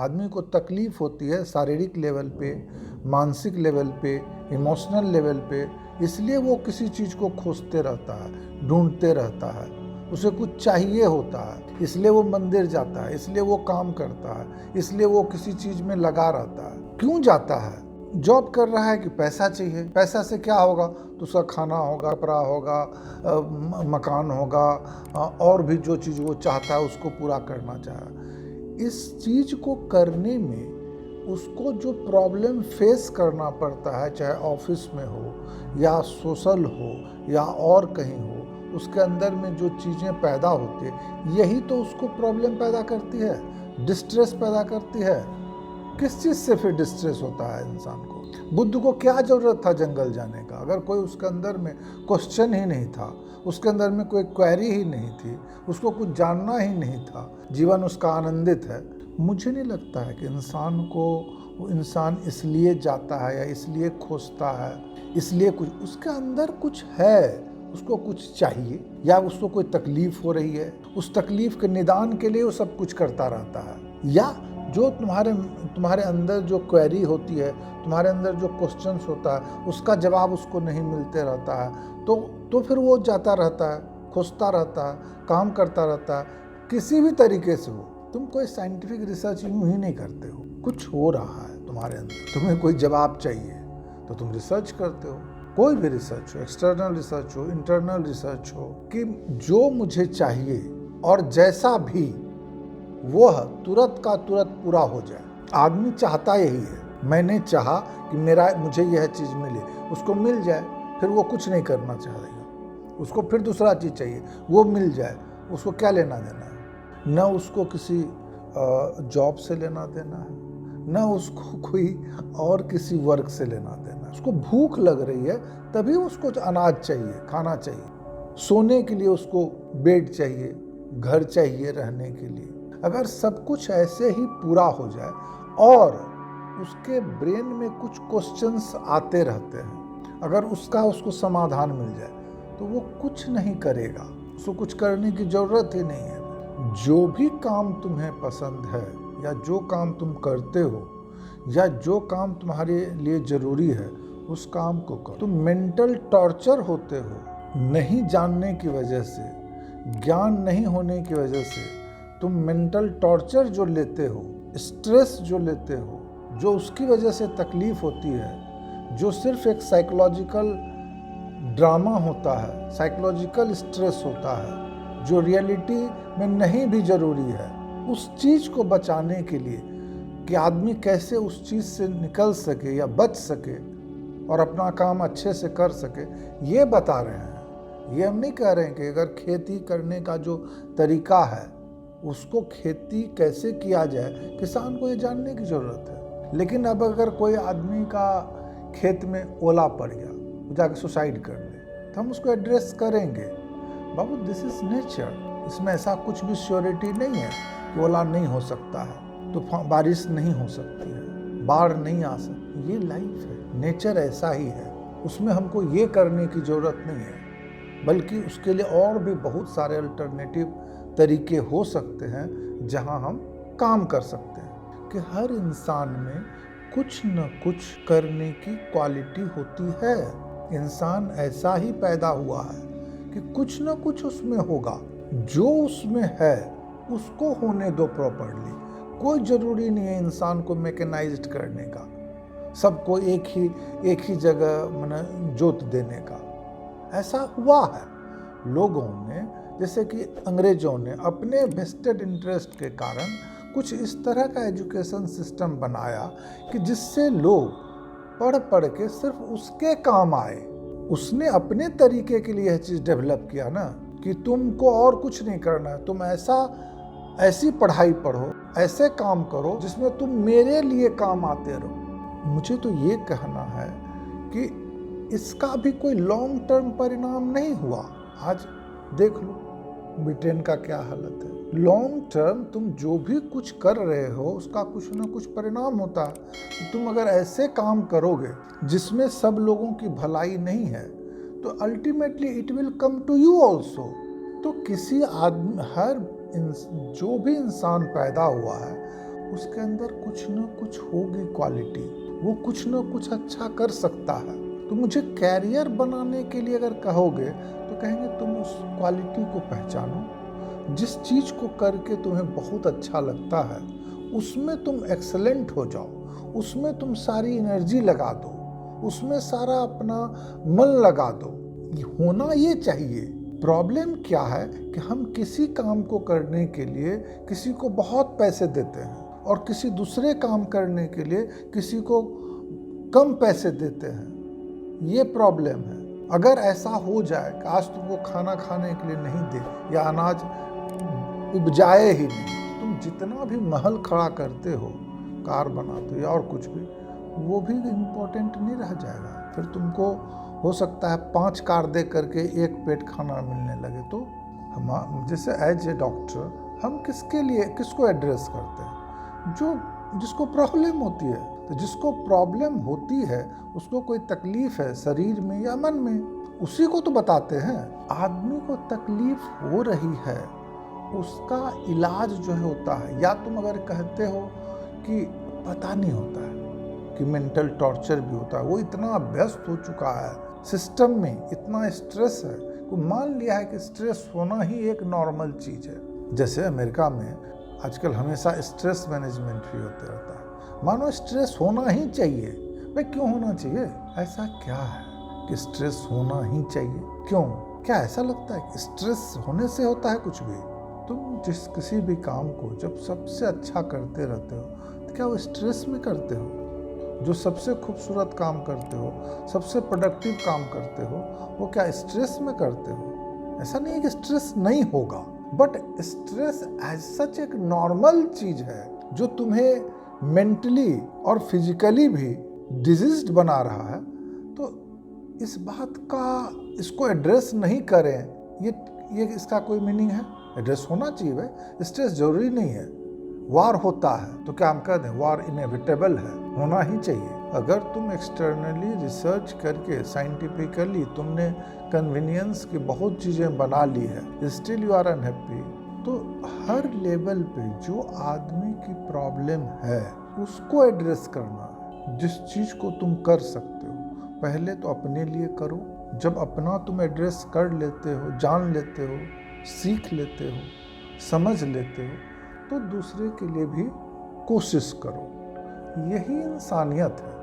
आदमी को तकलीफ़ होती है शारीरिक लेवल पे, मानसिक लेवल पे, इमोशनल लेवल पे, इसलिए वो किसी चीज़ को खोजते रहता है, ढूंढते रहता है, उसे कुछ चाहिए होता है, इसलिए वो मंदिर जाता है, इसलिए वो काम करता है, इसलिए वो किसी चीज़ में लगा रहता है। क्यों जाता है? जॉब कर रहा है कि पैसा चाहिए। पैसा से क्या होगा? तो उसका खाना होगा, कपड़ा होगा, मकान होगा, और भी जो चीज़ वो चाहता है उसको पूरा करना चाहे। इस चीज़ को करने में उसको जो प्रॉब्लम फेस करना पड़ता है, चाहे ऑफिस में हो या सोशल हो या और कहीं हो, उसके अंदर में जो चीज़ें पैदा होती है, यही तो उसको प्रॉब्लम पैदा करती है, डिस्ट्रेस पैदा करती है। किस चीज़ से फिर डिस्ट्रेस होता है इंसान को? बुद्ध को क्या ज़रूरत था जंगल जाने का, अगर कोई उसके अंदर में क्वेश्चन ही नहीं था, उसके अंदर में कोई क्वेरी ही नहीं थी, उसको कुछ जानना ही नहीं था, जीवन उसका आनंदित है। मुझे नहीं लगता है कि इंसान इसलिए जाता है या इसलिए खोजता है, इसलिए उसके अंदर कुछ है, उसको कुछ चाहिए या उसको कोई तकलीफ हो रही है, उस तकलीफ के निदान के लिए वो सब कुछ करता रहता है। या जो तुम्हारे अंदर जो क्वेरी होती है, तुम्हारे अंदर जो क्वेश्चंस होता है, उसका जवाब उसको नहीं मिलते रहता है, तो फिर वो जाता रहता है, खोजता रहता है, काम करता रहता है, किसी भी तरीके से हो। तुम कोई साइंटिफिक रिसर्च यूं ही नहीं करते हो, कुछ हो रहा है तुम्हारे अंदर, तुम्हें कोई जवाब चाहिए तो तुम रिसर्च करते हो। कोई भी रिसर्च हो, एक्सटर्नल रिसर्च हो, इंटरनल रिसर्च हो, कि जो मुझे चाहिए और जैसा भी वह तुरंत का तुरंत पूरा हो जाए। आदमी चाहता यही है। मैंने चाहा कि मुझे यह चीज़ मिले, उसको मिल जाए, फिर वो कुछ नहीं करना चाहेगा, उसको फिर दूसरा चीज़ चाहिए, वो मिल जाए, उसको क्या लेना देना है? न उसको किसी जॉब से लेना देना है, न उसको कोई और किसी वर्क से लेना देना है। उसको भूख लग रही है तभी उसको अनाज चाहिए, खाना चाहिए, सोने के लिए उसको बेड चाहिए, घर चाहिए रहने के लिए। अगर सब कुछ ऐसे ही पूरा हो जाए और उसके ब्रेन में कुछ क्वेश्चंस आते रहते हैं, अगर उसको समाधान मिल जाए तो वो कुछ नहीं करेगा, उसको कुछ करने की ज़रूरत ही नहीं है। जो भी काम तुम्हें पसंद है या जो काम तुम करते हो या जो काम तुम्हारे लिए ज़रूरी है, उस काम को करो। तुम मेंटल टॉर्चर होते हो नहीं जानने की वजह से, ज्ञान नहीं होने की वजह से। तुम मेंटल टॉर्चर जो लेते हो, स्ट्रेस जो लेते हो, जो उसकी वजह से तकलीफ होती है, जो सिर्फ एक साइकोलॉजिकल ड्रामा होता है, साइकोलॉजिकल स्ट्रेस होता है, जो रियलिटी में नहीं भी ज़रूरी है, उस चीज़ को बचाने के लिए कि आदमी कैसे उस चीज़ से निकल सके या बच सके और अपना काम अच्छे से कर सके, ये बता रहे हैं। ये हम नहीं कह रहे हैं कि अगर खेती करने का जो तरीका है उसको खेती कैसे किया जाए, किसान को ये जानने की ज़रूरत है। लेकिन अब अगर कोई आदमी का खेत में ओला पड़ गया, वो जाके सुसाइड कर ले, तो हम उसको एड्रेस करेंगे, बाबू दिस इज नेचर, इसमें ऐसा कुछ भी श्योरिटी नहीं है कि ओला नहीं हो सकता है, तो बारिश नहीं हो सकती है, बाढ़ नहीं आ सकती। ये लाइफ है, नेचर ऐसा ही है, उसमें हमको ये करने की ज़रूरत नहीं है, बल्कि उसके लिए और भी बहुत सारे अल्टरनेटिव तरीके हो सकते हैं जहां हम काम कर सकते हैं। कि हर इंसान में कुछ न कुछ करने की क्वालिटी होती है। इंसान ऐसा ही पैदा हुआ है कि कुछ न कुछ उसमें होगा, जो उसमें है उसको होने दो प्रॉपर्ली। कोई ज़रूरी नहीं है इंसान को मैकेनाइज्ड करने का, सबको एक ही जगह माने जोत देने का। ऐसा हुआ है लोगों ने, जैसे कि अंग्रेजों ने अपने वेस्टेड इंटरेस्ट के कारण कुछ इस तरह का एजुकेशन सिस्टम बनाया कि जिससे लोग पढ़ के सिर्फ उसके काम आए। उसने अपने तरीके के लिए यह चीज़ डेवलप किया ना, कि तुमको और कुछ नहीं करना है, तुम ऐसी पढ़ाई पढ़ो, ऐसे काम करो जिसमें तुम मेरे लिए काम आते रहो। मुझे तो ये कहना है कि इसका भी कोई लॉन्ग टर्म परिणाम नहीं हुआ। आज देख लो ब्रिटेन का क्या हालत है। लॉन्ग टर्म तुम जो भी कुछ कर रहे हो उसका कुछ ना कुछ परिणाम होता है। तुम अगर ऐसे काम करोगे जिसमें सब लोगों की भलाई नहीं है, तो ultimately it will come to you also. तो किसी आदमी, जो भी इंसान पैदा हुआ है उसके अंदर कुछ न कुछ होगी क्वालिटी, वो कुछ न कुछ अच्छा कर सकता है। तो मुझे कैरियर बनाने के लिए अगर कहोगे तो कहेंगे तुम उस क्वालिटी को पहचानो, जिस चीज़ को करके तुम्हें बहुत अच्छा लगता है उसमें तुम एक्सेलेंट हो जाओ, उसमें तुम सारी एनर्जी लगा दो, उसमें सारा अपना मन लगा दो। होना ये चाहिए। प्रॉब्लम क्या है कि हम किसी काम को करने के लिए किसी को बहुत पैसे देते हैं और किसी दूसरे काम करने के लिए किसी को कम पैसे देते हैं। ये प्रॉब्लम है। अगर ऐसा हो जाए कि आज तुमको खाना खाने के लिए नहीं दे या अनाज उपजाए ही नहीं, तुम जितना भी महल खड़ा करते हो, कार बनाते हो या और कुछ भी, वो भी इम्पोर्टेंट नहीं रह जाएगा। फिर तुमको हो सकता है 5 कार दे करके एक पेट खाना मिलने लगे। तो हम जैसे एज ए डॉक्टर हम किसको एड्रेस करते हैं? जिसको प्रॉब्लम होती है। तो जिसको प्रॉब्लम होती है, उसको कोई तकलीफ है शरीर में या मन में, उसी को तो बताते हैं। आदमी को तकलीफ हो रही है, उसका इलाज जो है होता है। या तुम अगर कहते हो कि पता नहीं होता है कि मेंटल टॉर्चर भी होता है, वो इतना व्यस्त हो चुका है सिस्टम में, इतना स्ट्रेस है, वो मान लिया है कि स्ट्रेस होना ही एक नॉर्मल चीज़ है। जैसे अमेरिका में आजकल हमेशा स्ट्रेस मैनेजमेंट भी होते रहता है, मानो स्ट्रेस होना ही चाहिए। भाई क्यों होना चाहिए? ऐसा क्या है कि स्ट्रेस होना ही चाहिए? क्यों? क्या ऐसा लगता है कि स्ट्रेस होने से होता है कुछ भी? तुम किसी भी काम को जब सबसे अच्छा करते रहते हो तो क्या वो स्ट्रेस में करते हो? जो सबसे खूबसूरत काम करते हो, सबसे प्रोडक्टिव काम करते हो, वो क्या स्ट्रेस में करते हो? ऐसा नहीं है कि स्ट्रेस नहीं होगा, बट स्ट्रेस एज सच एक नॉर्मल चीज है जो तुम्हें मेंटली और फिजिकली भी डिजीज्ड बना रहा है। तो इस बात का इसको एड्रेस नहीं करें, ये इसका कोई मीनिंग है? एड्रेस होना चाहिए भाई। स्ट्रेस जरूरी नहीं है। वार होता है तो क्या हम कह दें वार इनएविटेबल है, होना ही चाहिए? अगर तुम एक्सटर्नली रिसर्च करके साइंटिफिकली तुमने कन्वीनियंस की बहुत चीज़ें बना ली है, स्टिल यू आर अनहैप्पी, तो हर लेवल पे जो आदमी की प्रॉब्लम है उसको एड्रेस करना। जिस चीज़ को तुम कर सकते हो पहले तो अपने लिए करो। जब अपना तुम एड्रेस कर लेते हो, जान लेते हो, सीख लेते हो, समझ लेते हो, तो दूसरे के लिए भी कोशिश करो। यही इंसानियत है।